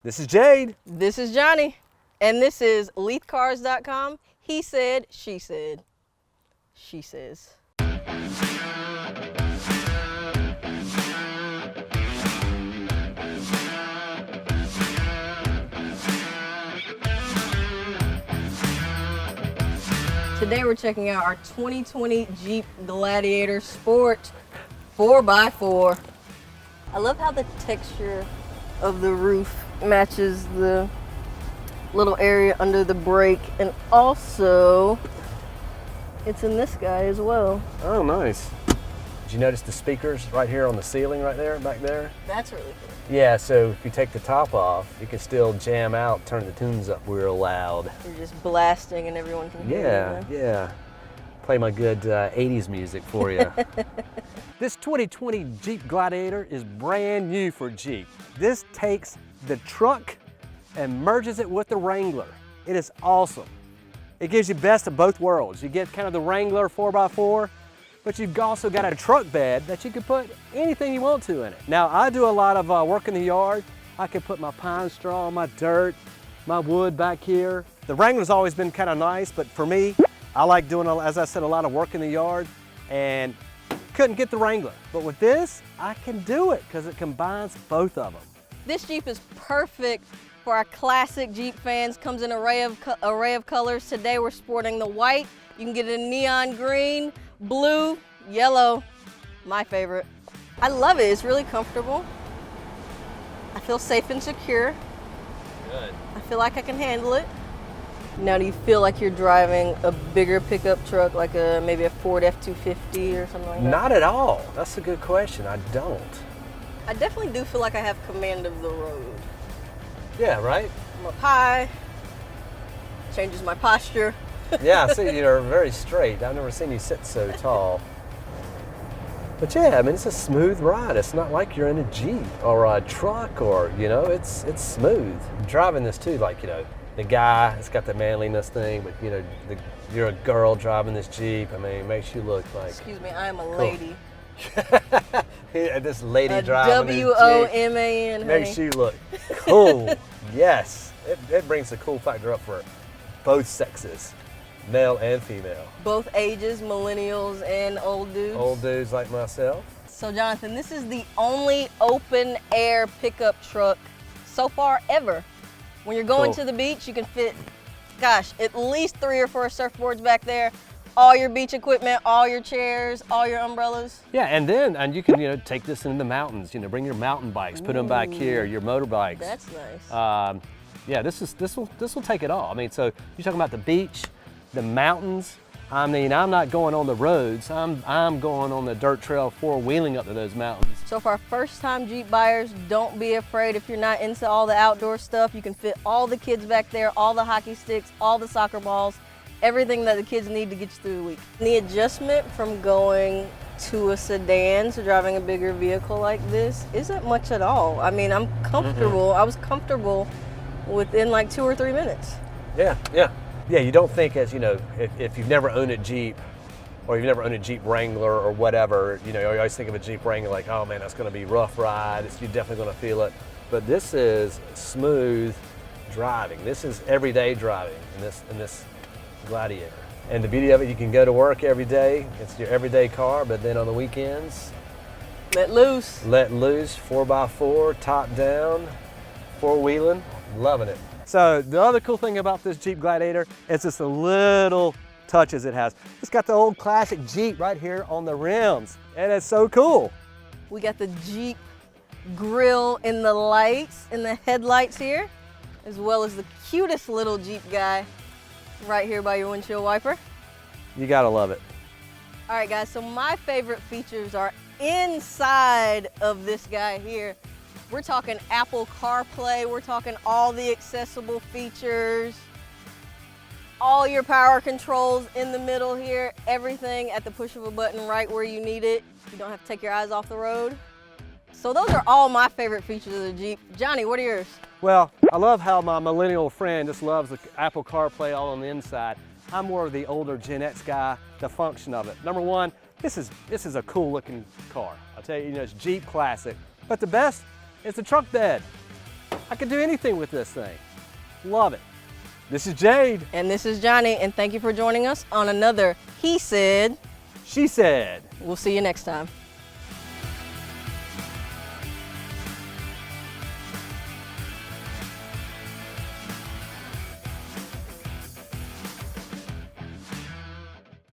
This is Jade. This is Johnny. And this is LeithCars.com. He said, she said, she says. Today we're checking out our 2020 Jeep Gladiator Sport 4x4. I love how the texture of the roof matches the little area under the brake, and also it's in this guy as well. Oh, nice. Did you notice the speakers right here on the ceiling right there, back there? That's really cool. Yeah, so if you take the top off, you can still jam out, turn the tunes up real loud. You're just blasting and everyone can hear you. Yeah. Play my good 80s music for you. This 2020 Jeep Gladiator is brand new for Jeep. This takes the truck and merges it with the Wrangler. It is awesome. It gives you best of both worlds. You get kind of the Wrangler 4x4, but you've also got a truck bed that you can put anything you want to in it. Now, I do a lot of work in the yard. I can put my pine straw, my dirt, my wood back here. The Wrangler's always been kind of nice, but for me, I like doing, as I said, a lot of work in the yard, and couldn't get the Wrangler. But with this, I can do it because it combines both of them. This Jeep is perfect for our classic Jeep fans. Comes in an array of colors. Today we're sporting the white. You can get it in neon green, blue, yellow, my favorite. I love it, it's really comfortable. I feel safe and secure. Good. I feel like I can handle it. Now, do you feel like you're driving a bigger pickup truck, like maybe a Ford F-250 or something like that? Not at all. That's a good question. I don't. I definitely do feel like I have command of the road. Yeah, right? I'm up high, changes my posture. Yeah, I see you're very straight. I've never seen you sit so tall. But yeah, I mean, it's a smooth ride. It's not like you're in a Jeep or a truck or, you know, it's smooth. Driving this too, like, you know, the guy, it's got the manliness thing, but you know, you're a girl driving this Jeep. I mean, it makes you look like... Excuse me, I am a cool. lady. This lady a driving this Jeep W-O-M-A-N, honey. makes you look cool. Yes, it brings the cool factor up for both sexes, male and female. Both ages, millennials and old dudes. Old dudes like myself. So Jonathan, this is the only open air pickup truck so far ever. When you're going to the beach, you can fit, gosh, at least 3 or 4 surfboards back there, all your beach equipment, all your chairs, all your umbrellas. Yeah, and you can, you know, take this into the mountains, you know, bring your mountain bikes, put them back here, your motorbikes. That's nice. Yeah, this will take it all. I mean, so you're talking about the beach, the mountains. I mean, I'm not going on the roads. I'm going on the dirt trail, four-wheeling up to those mountains. So for our first-time Jeep buyers, don't be afraid if you're not into all the outdoor stuff. You can fit all the kids back there, all the hockey sticks, all the soccer balls, everything that the kids need to get you through the week. The adjustment from going to a sedan to driving a bigger vehicle like this isn't much at all. I mean, I'm comfortable. I was comfortable within like 2 or 3 minutes. Yeah. Yeah, you don't think, as you know, if you've never owned a Jeep or you've never owned a Jeep Wrangler or whatever, you know, you always think of a Jeep Wrangler like, oh man, that's going to be rough ride. You're definitely going to feel it. But this is smooth driving. This is everyday driving in this Gladiator. And the beauty of it, you can go to work every day. It's your everyday car, but then on the weekends, let loose. Let loose, 4x4, top down, four-wheeling, loving it. So the other cool thing about this Jeep Gladiator is just the little touches it has. It's got the old classic Jeep right here on the rims, and it's so cool. We got the Jeep grill in the lights, in the headlights here, as well as the cutest little Jeep guy right here by your windshield wiper. You gotta love it. All right guys, so my favorite features are inside of this guy here. We're talking Apple CarPlay, we're talking all the accessible features, all your power controls in the middle here, everything at the push of a button right where you need it. You don't have to take your eyes off the road. So those are all my favorite features of the Jeep. Johnny, what are yours? Well, I love how my millennial friend just loves the Apple CarPlay all on the inside. I'm more of the older Gen X guy, the function of it. Number one, this is a cool looking car. I'll tell you, it's Jeep classic. But the best is the truck bed. I could do anything with this thing. Love it. This is Jade. And this is Johnny, and thank you for joining us on another He Said. She Said. We'll see you next time.